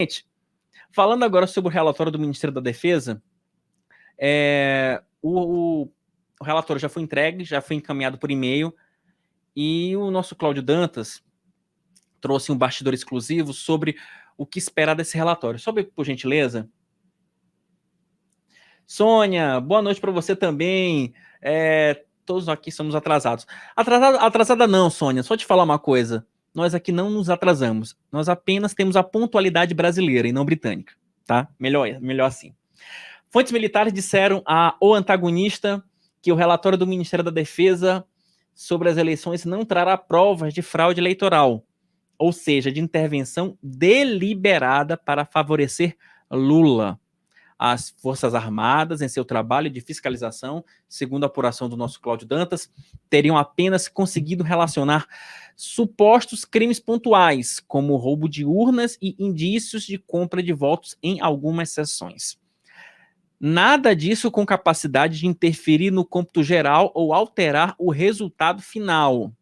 Gente, falando agora sobre o relatório do Ministério da Defesa, o relatório já foi entregue, já foi encaminhado por e-mail, e o nosso Cláudio Dantas trouxe um bastidor exclusivo sobre o que esperar desse relatório. Sobe, por gentileza. Sônia, boa noite para você também. Todos aqui somos atrasados. Atrasada não, Sônia, só te falar uma coisa. Nós aqui não nos atrasamos. Nós apenas temos a pontualidade brasileira e não britânica, tá? Melhor assim. Fontes militares disseram ao antagonista que o relatório do Ministério da Defesa sobre as eleições não trará provas de fraude eleitoral, ou seja, de intervenção deliberada para favorecer Lula. As Forças Armadas, em seu trabalho de fiscalização, segundo a apuração do nosso Cláudio Dantas, teriam apenas conseguido relacionar supostos crimes pontuais, como roubo de urnas e indícios de compra de votos em algumas sessões. Nada disso com capacidade de interferir no cômputo geral ou alterar o resultado final.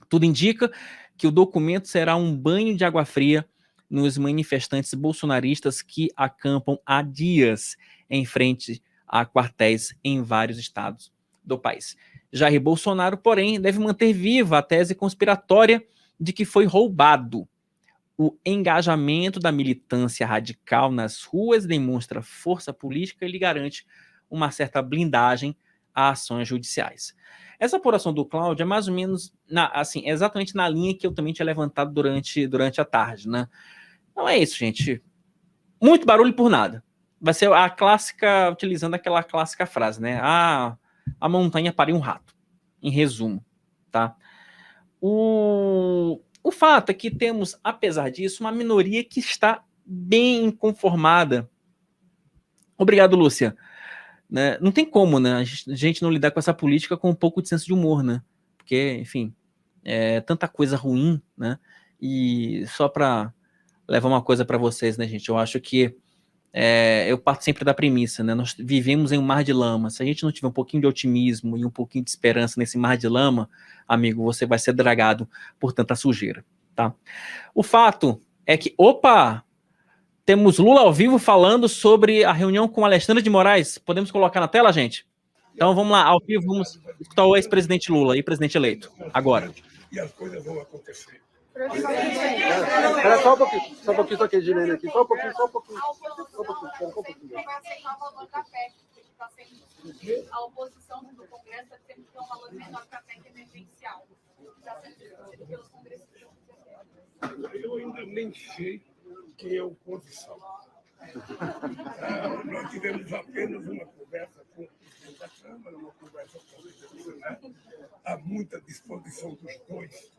Tudo indica que o documento será um banho de água fria nos manifestantes bolsonaristas que acampam há dias em frente a quartéis em vários estados do país. Jair Bolsonaro, porém, deve manter viva a tese conspiratória de que foi roubado. O engajamento da militância radical nas ruas demonstra força política e lhe garante uma certa blindagem a ações judiciais. Essa apuração do Cláudio é mais ou menos, exatamente na linha que eu também tinha levantado durante a tarde, né? Então é isso, gente. Muito barulho por nada. Vai ser a clássica, utilizando aquela clássica frase, né? A montanha pariu um rato. Em resumo, tá? O fato é que temos, apesar disso, uma minoria que está bem inconformada. Obrigado, Lúcia. Né? Não tem como, né? A gente não lidar com essa política com um pouco de senso de humor, né? Porque, enfim, tanta coisa ruim, né? E só para levar uma coisa para vocês, né, gente? Eu acho que eu parto sempre da premissa, né? Nós vivemos em um mar de lama. Se a gente não tiver um pouquinho de otimismo e um pouquinho de esperança nesse mar de lama, amigo, você vai ser dragado por tanta sujeira, tá? O fato é que, temos Lula ao vivo falando sobre a reunião com Alexandre de Moraes. Podemos colocar na tela, gente? Então vamos lá, ao vivo, vamos escutar o ex-presidente Lula e presidente eleito, agora. E as coisas vão acontecer. Espera só um pouquinho, só aqui, Gilene, aqui. Só um pouquinho. A oposição do Congresso está tendo que ter um valor menor para a PEC emergencial. Está sendo discutido pelos congressistas. Eu ainda nem sei quem é oposição. Nós tivemos apenas uma conversa com o presidente da Câmara, uma conversa com há muita disposição dos dois,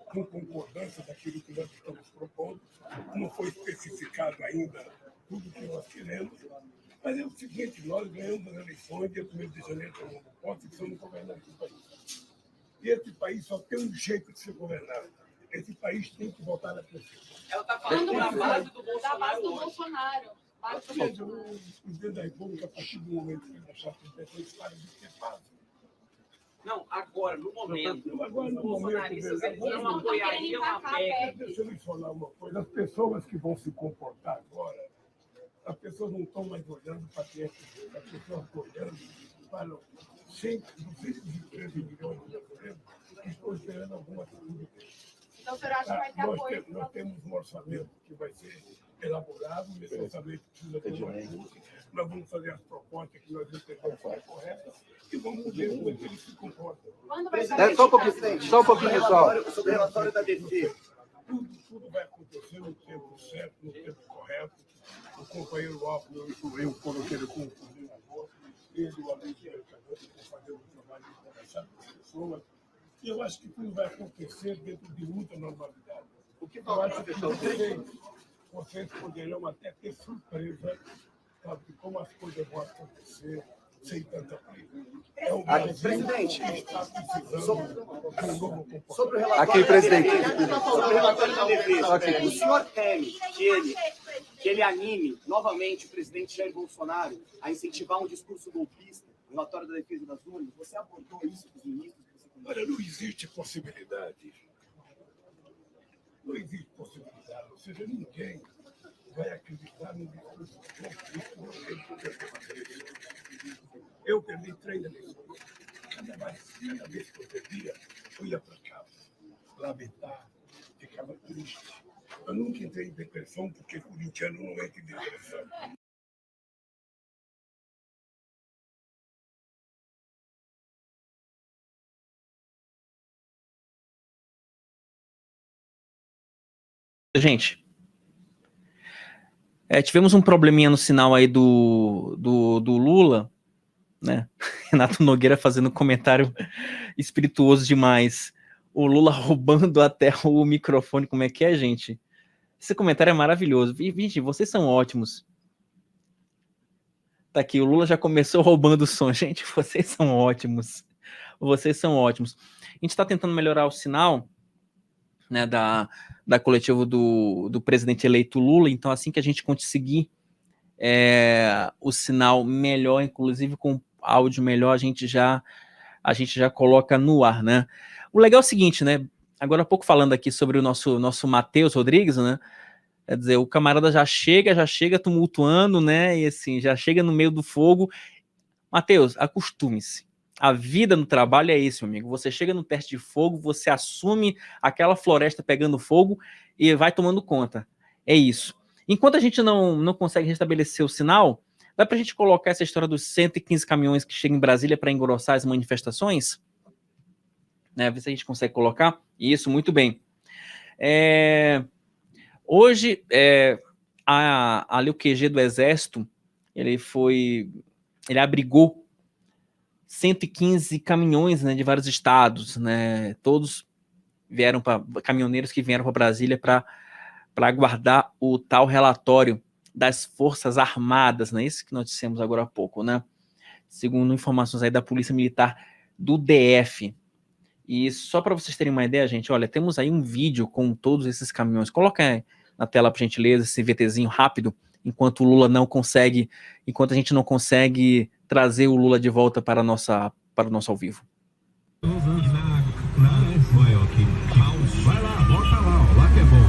com concordância daquilo que nós estamos propondo. Não foi especificado ainda tudo o que nós queremos, mas é o seguinte: nós ganhamos as eleições, dia 1º de janeiro, tomamos posse, que somos governantes do país. E esse país só tem um jeito de ser governado. Esse país tem que voltar a crescer. Ela está falando da base do Bolsonaro. O presidente da República, a partir do momento que ele achar que ele tem que de ser fácil. Não, agora, no momento. Agora, no momento, não apoiaria uma PEC. Deixa eu lhe falar uma coisa. As pessoas que vão se comportar agora, as pessoas não estão mais olhando para dentro. As pessoas estão olhando para os 213 milhões de brasileiros que estão esperando alguma atitude. Então, o senhor acha que vai ter apoio? Nós temos um orçamento que vai ser elaborado, esse orçamento precisa ter um ajuste. Nós vamos fazer as propostas que nós entendemos que é corretas e vamos ver como é que eles se comportam. Só um pouquinho, pessoal. Sobre o relatório da defesa. Tudo vai acontecer no tempo certo, no tempo correto. O companheiro Alves, eu coloquei ele como coordenador, ele, o Alex Mercador, vão fazer um trabalho de conversar com as pessoas. E eu acho que tudo vai acontecer dentro de muita normalidade. O que eu acho que vocês poderão até ter surpresa, sabe, de como as coisas vão acontecer sem tanta briga. É o presidente, que está precisando de um novo comportamento. Sobre o relatório aqui, presidente. Sobre o relatório da defesa, o senhor teme que ele anime novamente o presidente Jair Bolsonaro a incentivar um discurso golpista, o relatório da defesa das urnas? Você abordou isso com os ministros? Olha, não existe possibilidade. Não existe possibilidade. seja, ninguém vai acreditar no discurso conflito. Eu perdi 3 eleições. Cada vez que eu perdia, eu ia para casa, lamentar, ficava triste. Eu nunca entrei em depressão, porque corintiano não entra em depressão. Gente, tivemos um probleminha no sinal aí do Lula, né? Renato Nogueira fazendo comentário espirituoso demais. O Lula roubando até o microfone. Como é que é, gente? Esse comentário é maravilhoso. Gente, vocês são ótimos. Tá aqui, o Lula já começou roubando o som. Gente, vocês são ótimos. Vocês são ótimos. A gente está tentando melhorar o sinal, né, da coletiva do presidente eleito Lula. Então, assim que a gente conseguir o sinal melhor, inclusive com áudio melhor, a gente já coloca no ar, né? O legal é o seguinte, né? Agora há pouco falando aqui sobre o nosso Matheus Rodrigues, né? Quer dizer, o camarada já chega tumultuando, né? E assim, já chega no meio do fogo. Matheus, acostume-se. A vida no trabalho é isso, meu amigo. Você chega no teste de fogo, você assume aquela floresta pegando fogo e vai tomando conta. É isso. Enquanto a gente não consegue restabelecer o sinal, dá pra gente colocar essa história dos 115 caminhões que chegam em Brasília para engrossar as manifestações? Né, ver se a gente consegue colocar. Isso, muito bem. Hoje, ali o QG do Exército, ele abrigou 115 caminhões, né, de vários estados, né, todos caminhoneiros que vieram para Brasília para aguardar o tal relatório das Forças Armadas, né, isso que nós dissemos agora há pouco, né, segundo informações aí da Polícia Militar do DF. E só para vocês terem uma ideia, gente, olha, temos aí um vídeo com todos esses caminhões. Coloca aí na tela, por gentileza, esse VTzinho rápido, enquanto a gente não consegue trazer o Lula de volta para o nosso ao vivo. Vai lá, bota lá, lá que é bom.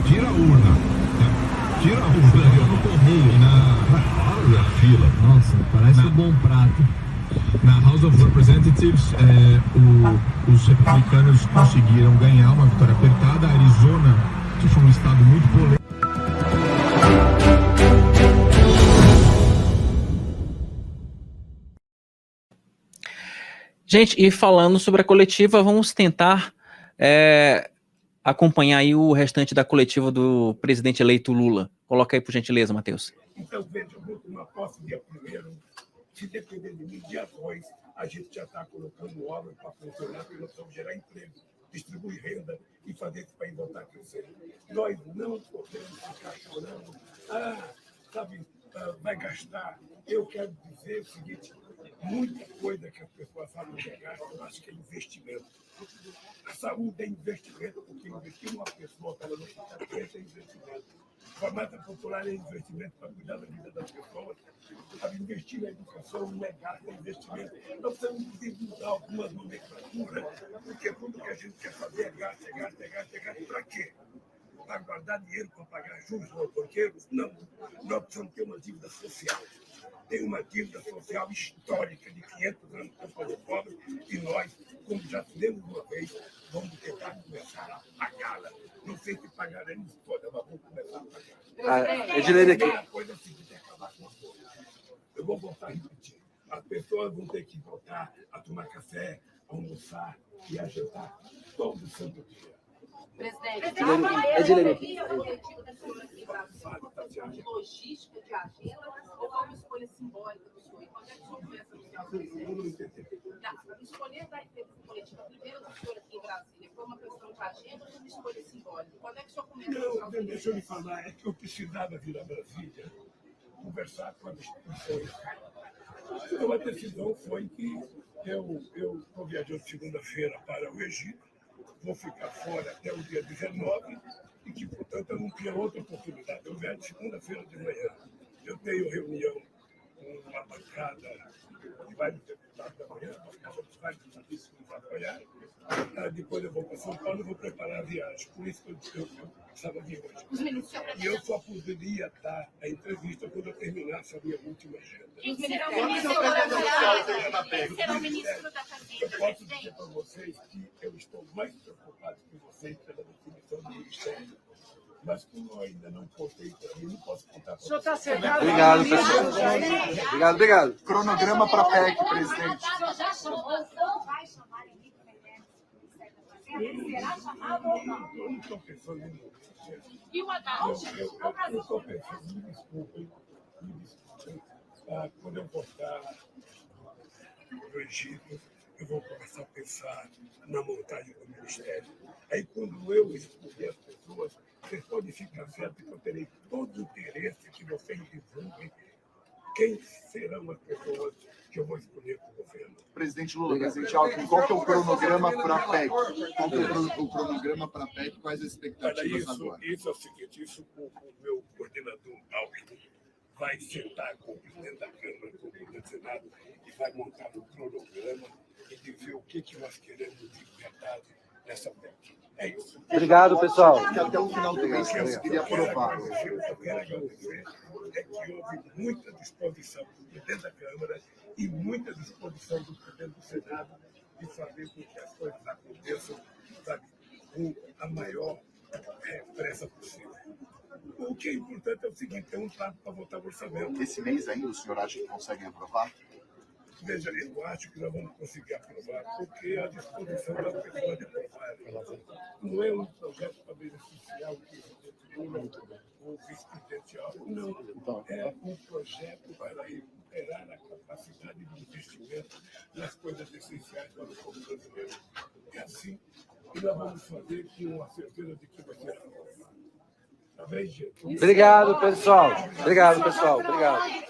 Tira a urna. Tira a urna no correio. Olha a fila. Nossa, parece um bom prato. Na House of Representatives, os republicanos conseguiram ganhar uma vitória apertada. A Arizona, que foi um estado muito polêmico. Gente, e falando sobre a coletiva, vamos tentar acompanhar aí o restante da coletiva do presidente eleito Lula. Coloca aí, por gentileza, Matheus. Então, veja, uma posse dia 1º, se depender de mim, dia 2, a gente já está colocando obra para funcionar, porque nós vamos gerar emprego, distribuir renda e fazer esse país voltar a crescer. Nós não podemos ficar chorando, vai gastar. Eu quero dizer o seguinte, muita coisa que as pessoas falam que gastam, eu acho que é investimento. A saúde é investimento, porque investir numa pessoa para ela não ficar doente é investimento. A farmácia popular é investimento para cuidar da vida das pessoas. Para investir na educação não é gasto, é investimento. Nós precisamos mudar algumas nomenclaturas, porque tudo que a gente quer fazer é gasto, é gasto, é gasto, é gasto. Para quê? Para guardar dinheiro para pagar juros aos banqueiros? Não. Nós precisamos ter uma dívida social. Tem uma dívida social histórica de 500 anos para fazer pobre e nós, como já fizemos uma vez, vamos tentar começar a pagá-la. Não sei se pagaremos toda, mas vamos começar a pagar. Edilene aqui. A coisa é a seguinte, é acabar com a fome. Eu vou voltar a repetir. As pessoas vão ter que voltar a tomar café, a almoçar e a jantar todo santo dia. Presidente, Edilene. logística de agenda ou foi uma escolha simbólica do senhor? Quando é que o senhor começa a anunciar o escolher da entrevista coletiva primeiro do senhor aqui em Brasília foi uma questão de agenda ou uma escolha simbólica? Quando é que o senhor começa a anunciar o Deixa eu lhe falar, é que eu precisava vir a Brasília conversar com as instituições. Então a decisão foi que eu estou viajando segunda-feira para o Egito, vou ficar fora até o dia 19 e que, portanto, eu não tinha outra oportunidade. Eu viajo segunda-feira de manhã. Eu tenho reunião com uma bancada de vários deputados 4 da manhã, vai apoiar. Depois eu vou para São Paulo e vou preparar a viagem. Por isso que eu estava aqui hoje. E eu só poderia dar a entrevista quando eu terminasse a minha última agenda. Quem será o ministro da Fazenda? Eu posso dizer para vocês que eu estou mais preocupado com vocês pela definição do Ministério. Mas como eu ainda não contei para mim, não posso contar para vocês. Obrigado, pessoal. Obrigado. Cronograma para a PEC, presidente. Já chamou, não vai chamar Henrique Meirelles? Será chamado ou não? Eu não estou pensando em E o Haddad? eu estou pensando, me desculpem. Quando eu voltar para o Egito, eu vou começar a pensar na montagem do Ministério. Aí, quando eu escolher as pessoas, vocês podem ficar certos que eu terei todo o interesse que vocês divulguem quem serão as pessoas que eu vou escolher para o governo. Presidente Lula, presidente Alckmin, qual que é o cronograma para a PEC? Qual que é o cronograma para a PEC? Quais as expectativas agora? Isso é o seguinte, isso o meu coordenador Alckmin vai sentar com o presidente da Câmara, com o presidente do Senado, e vai montar um cronograma e dizer o que nós queremos de verdade nessa PEC. É isso. Obrigado, pessoal. Que até o final do mês conseguiria aprovar. O que eu quero agradecer é que houve muita disposição do presidente da Câmara e muita disposição do presidente do Senado de fazer com que as coisas aconteçam, sabe, com a maior pressa possível. O que é importante é o seguinte, tem um prazo para votar o orçamento. Esse mês ainda o senhor acha que conseguem aprovar? Veja, eu acho que nós vamos conseguir aprovar, porque a disposição das pessoas de aprovar não é um projeto para beneficiar o presidente Lula ou o vice-presidente Alckmin, não. É um projeto para recuperar a capacidade de investimento nas coisas essenciais para o povo brasileiro. É assim que nós vamos fazer com a certeza de que vai ser aprovado. Tá bem, gente? Obrigado, pessoal. Obrigado, pessoal. Obrigado.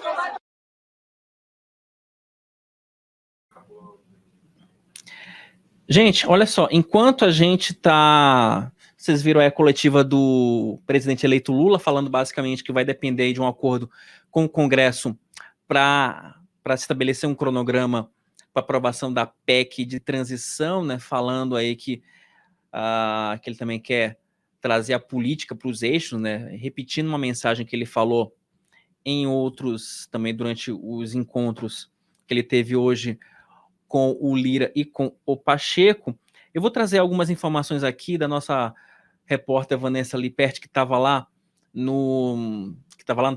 Gente, olha só, enquanto a gente tá... Vocês viram aí a coletiva do presidente eleito Lula, falando basicamente que vai depender de um acordo com o Congresso para estabelecer um cronograma para aprovação da PEC de transição, né? Falando aí que ele também quer trazer a política para os eixos, né? Repetindo uma mensagem que ele falou em outros, também durante os encontros que ele teve hoje com o Lira e com o Pacheco. Eu vou trazer algumas informações aqui da nossa repórter Vanessa Liperti, que estava lá no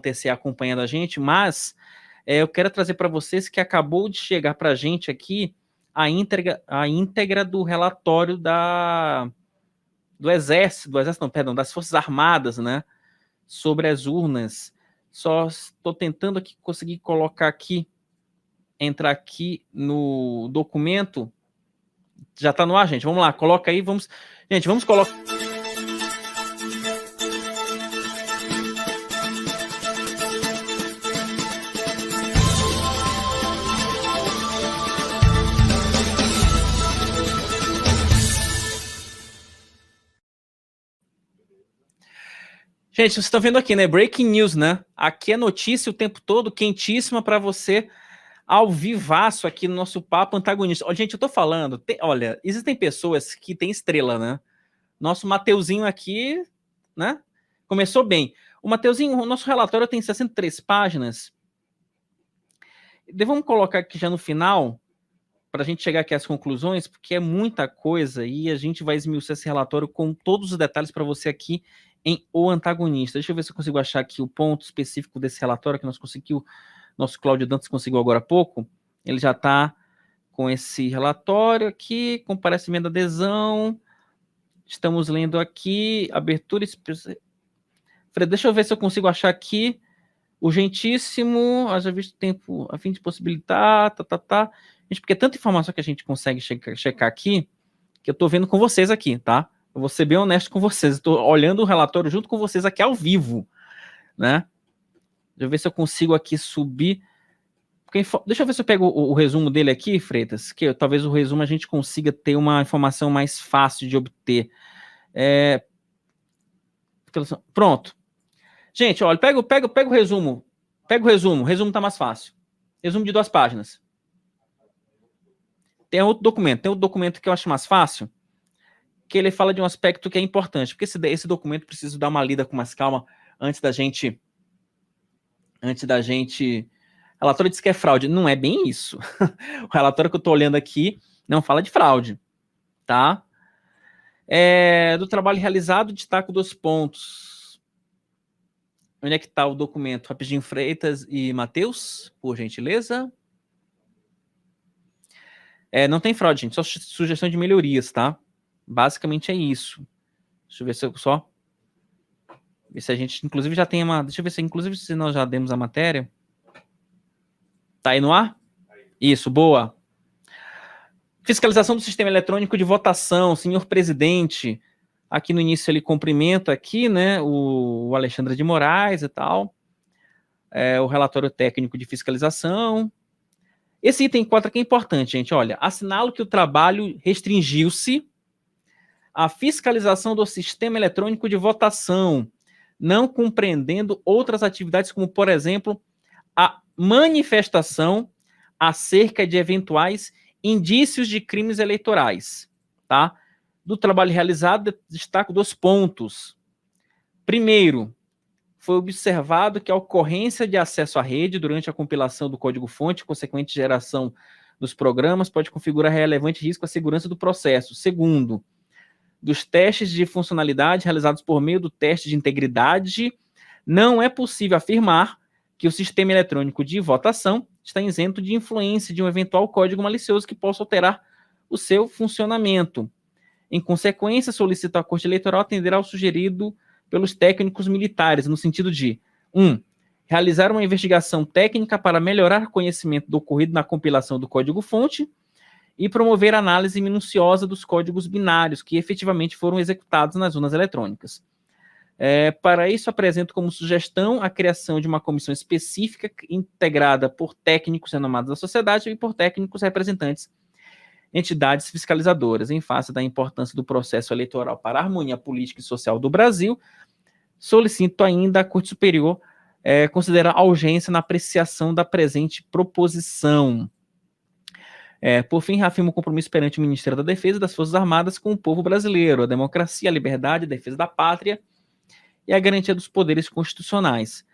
TCE acompanhando a gente, mas eu quero trazer para vocês que acabou de chegar para a gente aqui a íntegra do relatório das Forças Armadas, né, sobre as urnas. Só estou tentando aqui conseguir colocar aqui, entrar aqui no documento. Já está no ar, gente? Vamos lá, coloca aí, vamos... Gente, vamos colocar... Gente, vocês estão vendo aqui, né? Breaking news, né? Aqui é notícia o tempo todo, quentíssima para você, ao vivaço aqui no nosso papo antagonista. Ó, gente, eu tô falando, olha, existem pessoas que têm estrela, né? Nosso Mateuzinho aqui, né? Começou bem. O Mateuzinho, o nosso relatório tem 63 páginas. Vamos colocar aqui já no final, para a gente chegar aqui às conclusões, porque é muita coisa e a gente vai esmiuçar esse relatório com todos os detalhes para você aqui em O Antagonista. Deixa eu ver se eu consigo achar aqui o ponto específico desse relatório que nosso Cláudio Dantas conseguiu agora há pouco. Ele já está com esse relatório aqui, comparecimento da adesão. Estamos lendo aqui, abertura... Fred, deixa eu ver se eu consigo achar aqui. Urgentíssimo, haja visto tempo a fim de possibilitar, Gente, porque é tanta informação que a gente consegue checar aqui, que eu estou vendo com vocês aqui, tá? Eu vou ser bem honesto com vocês. Estou olhando o relatório junto com vocês aqui ao vivo, né? Deixa eu ver se eu consigo aqui subir. Deixa eu ver se eu pego o resumo dele aqui, Freitas, que talvez o resumo a gente consiga ter uma informação mais fácil de obter. Pronto. Gente, olha, pega o resumo. Pega o resumo. O resumo tá mais fácil. Resumo de 2 páginas. Tem outro documento que eu acho mais fácil, que ele fala de um aspecto que é importante, porque esse documento preciso dar uma lida com mais calma antes da gente... O relatório diz que é fraude. Não é bem isso. O relatório que eu estou olhando aqui não fala de fraude, tá? Do trabalho realizado, destaco 2 pontos. Onde é que está o documento? Rapidinho, Freitas e Matheus, por gentileza. Não tem fraude, gente, só sugestão de melhorias, tá? Basicamente é isso. Deixa eu ver se eu só... Ver se a gente, inclusive, já tem uma... Deixa eu ver se nós já demos a matéria. Tá aí no ar? Isso, boa. Fiscalização do sistema eletrônico de votação, senhor presidente. Aqui no início ele cumprimenta aqui, né, o Alexandre de Moraes e tal. O relatório técnico de fiscalização. Esse item 4 aqui é importante, gente. Olha, assinalo que o trabalho restringiu-se à fiscalização do sistema eletrônico de votação, não compreendendo outras atividades, como, por exemplo, a manifestação acerca de eventuais indícios de crimes eleitorais, tá? Do trabalho realizado, destaco 2 pontos. Primeiro, foi observado que a ocorrência de acesso à rede durante a compilação do código-fonte, consequente geração dos programas, pode configurar relevante risco à segurança do processo. Segundo, dos testes de funcionalidade realizados por meio do teste de integridade, não é possível afirmar que o sistema eletrônico de votação está isento de influência de um eventual código malicioso que possa alterar o seu funcionamento. Em consequência, solicito à Corte Eleitoral atender ao sugerido pelos técnicos militares, no sentido de 1. Realizar uma investigação técnica para melhorar o conhecimento do ocorrido na compilação do código-fonte e promover análise minuciosa dos códigos binários que efetivamente foram executados nas urnas eletrônicas. Para isso, apresento como sugestão a criação de uma comissão específica integrada por técnicos renomados da sociedade e por técnicos representantes entidades fiscalizadoras. Em face da importância do processo eleitoral para a harmonia política e social do Brasil, solicito ainda à Corte Superior considerar a urgência na apreciação da presente proposição. Por fim, reafirmo o compromisso perante o Ministério da Defesa e das Forças Armadas com o povo brasileiro, a democracia, a liberdade, a defesa da pátria e a garantia dos poderes constitucionais.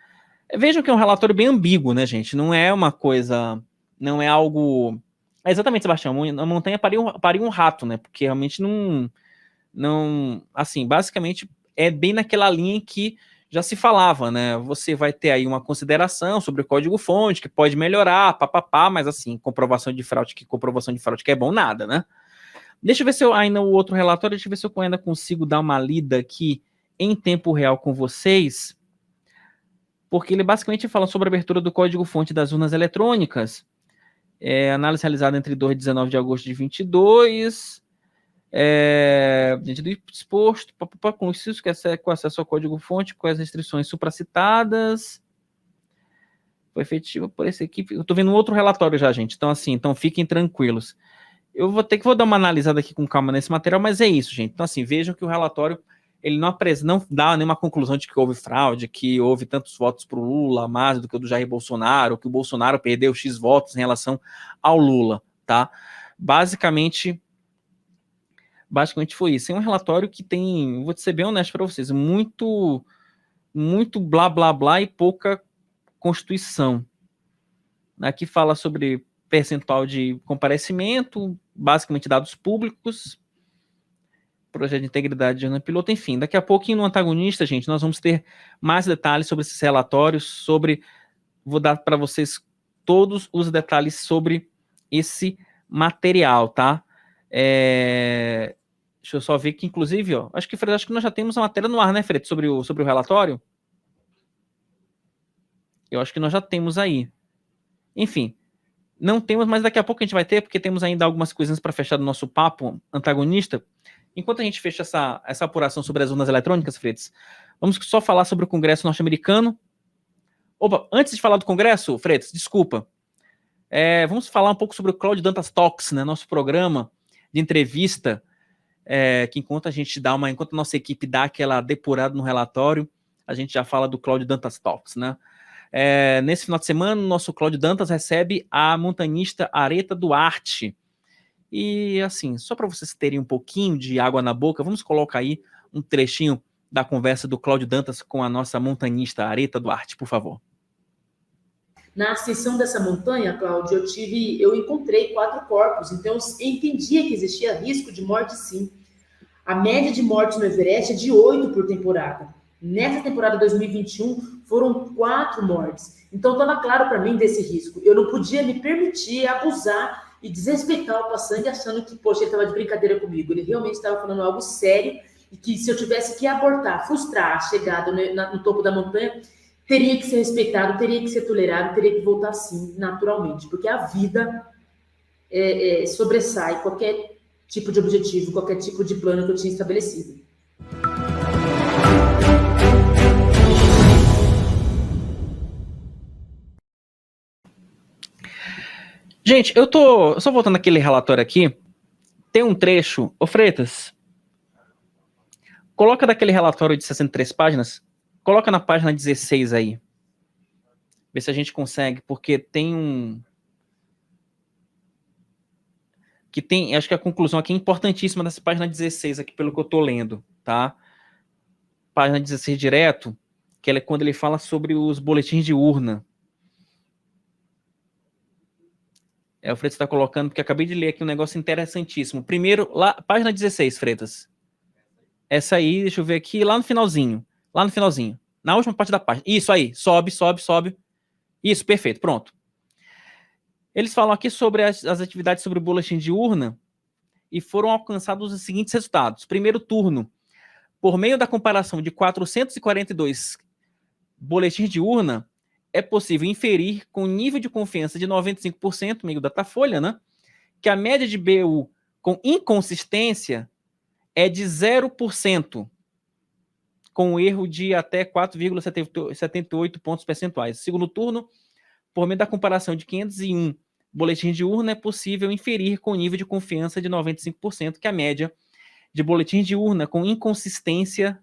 Vejam que é um relatório bem ambíguo, né, gente? Não é uma coisa... Não é algo... Exatamente, Sebastião, a montanha pariu um rato, né? Porque realmente não... Assim, basicamente, é bem naquela linha que já se falava, né? Você vai ter aí uma consideração sobre o código-fonte, que pode melhorar, mas assim, comprovação de fraude que é bom nada, né? Deixa eu ver se eu ainda o outro relatório, deixa eu ver se eu ainda consigo dar uma lida aqui em tempo real com vocês, porque ele basicamente fala sobre a abertura do código-fonte das urnas eletrônicas, análise realizada entre 2 e 19 de agosto de 22, diante do exposto, com isso que com acesso ao código-fonte, com as restrições supracitadas, foi efetiva por essa equipe. Eu estou vendo um outro relatório já, gente, então fiquem tranquilos. Eu vou dar uma analisada aqui com calma nesse material, mas é isso, gente. Então, assim, vejam que o relatório ele não dá nenhuma conclusão de que houve fraude, que houve tantos votos para o Lula, mais do que o do Jair Bolsonaro, que o Bolsonaro perdeu X votos em relação ao Lula, tá? Basicamente foi isso. É um relatório que tem, vou ser bem honesto para vocês, muito blá, blá, blá e pouca constituição. Aqui fala sobre percentual de comparecimento, basicamente dados públicos, projeto de integridade de urna piloto, enfim. Daqui a pouquinho no antagonista, gente, nós vamos ter mais detalhes sobre esses relatórios, vou dar para vocês todos os detalhes sobre esse material, tá? Deixa eu só ver que, inclusive, ó, acho que nós já temos a matéria no ar, né, Fred, sobre o relatório? Eu acho que nós já temos aí. Enfim, não temos, mas daqui a pouco a gente vai ter, porque temos ainda algumas coisinhas para fechar do nosso papo antagonista. Enquanto a gente fecha essa apuração sobre as urnas eletrônicas, Freitas, vamos só falar sobre o Congresso norte-americano. Opa, antes de falar do Congresso, Freitas, desculpa. Vamos falar um pouco sobre o Cláudio Dantas Talks, né, nosso programa de entrevista, que enquanto a nossa equipe dá aquela depurada no relatório, a gente já fala do Cláudio Dantas Talks, né? Nesse final de semana, o nosso Cláudio Dantas recebe a montanhista Areta Duarte, E assim, só para vocês terem um pouquinho de água na boca, vamos colocar aí um trechinho da conversa do Cláudio Dantas com a nossa montanhista Areta Duarte, por favor. Na ascensão dessa montanha, Cláudio, eu encontrei 4 corpos, então eu entendia que existia risco de morte, sim. A média de mortes no Everest é de 8 por temporada. Nessa temporada 2021, foram 4 mortes. Então estava claro para mim desse risco. Eu não podia me permitir abusar e desrespeitar o Passang achando que, poxa, ele estava de brincadeira comigo. Ele realmente estava falando algo sério e que se eu tivesse que abortar, frustrar a chegada no topo da montanha, teria que ser respeitado, teria que ser tolerado, teria que voltar sim, naturalmente, porque a vida sobressai qualquer tipo de objetivo, qualquer tipo de plano que eu tinha estabelecido. Gente, eu só voltando aquele relatório aqui, tem um trecho, ô Freitas, coloca daquele relatório de 63 páginas, coloca na página 16 aí. Vê se a gente consegue, porque tem acho que a conclusão aqui é importantíssima dessa página 16 aqui, pelo que eu tô lendo, tá? Página 16 direto, que é quando ele fala sobre os boletins de urna. O Freitas está colocando, porque eu acabei de ler aqui um negócio interessantíssimo. Primeiro, lá, página 16, Freitas. Essa aí, deixa eu ver aqui, lá no finalzinho. Na última parte da página. Isso aí, sobe. Isso, perfeito, pronto. Eles falam aqui sobre as atividades sobre o boletim de urna e foram alcançados os seguintes resultados. Primeiro turno, por meio da comparação de 442 boletins de urna, é possível inferir com nível de confiança de 95%, meio Datafolha, né, que a média de BU com inconsistência é de 0%, com um erro de até 4,78 pontos percentuais. Segundo turno, por meio da comparação de 501 boletins de urna, é possível inferir com nível de confiança de 95% que a média de boletins de urna com inconsistências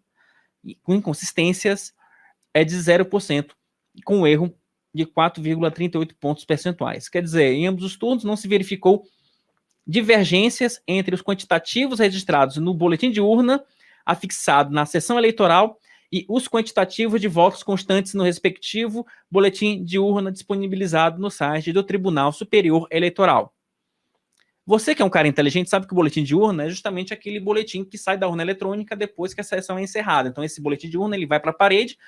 é de 0%, com um erro de 4,38 pontos percentuais. Quer dizer, em ambos os turnos não se verificou divergências entre os quantitativos registrados no boletim de urna afixado na sessão eleitoral e os quantitativos de votos constantes no respectivo boletim de urna disponibilizado no site do Tribunal Superior Eleitoral. Você que é um cara inteligente sabe que o boletim de urna é justamente aquele boletim que sai da urna eletrônica depois que a sessão é encerrada. Então esse boletim de urna ele vai para a parede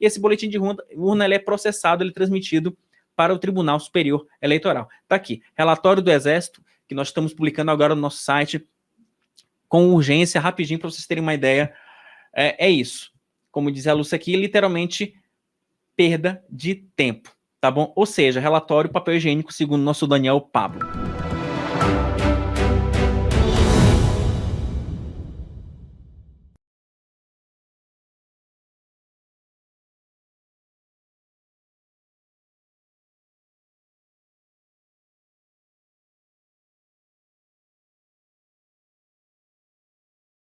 e esse boletim de urna ele é processado, ele é transmitido para o Tribunal Superior Eleitoral. Está aqui, relatório do Exército, que nós estamos publicando agora no nosso site, com urgência, rapidinho, para vocês terem uma ideia. É isso. Como diz a Lúcia aqui, literalmente perda de tempo, tá bom? Ou seja, relatório papel higiênico, segundo nosso Daniel Pablo.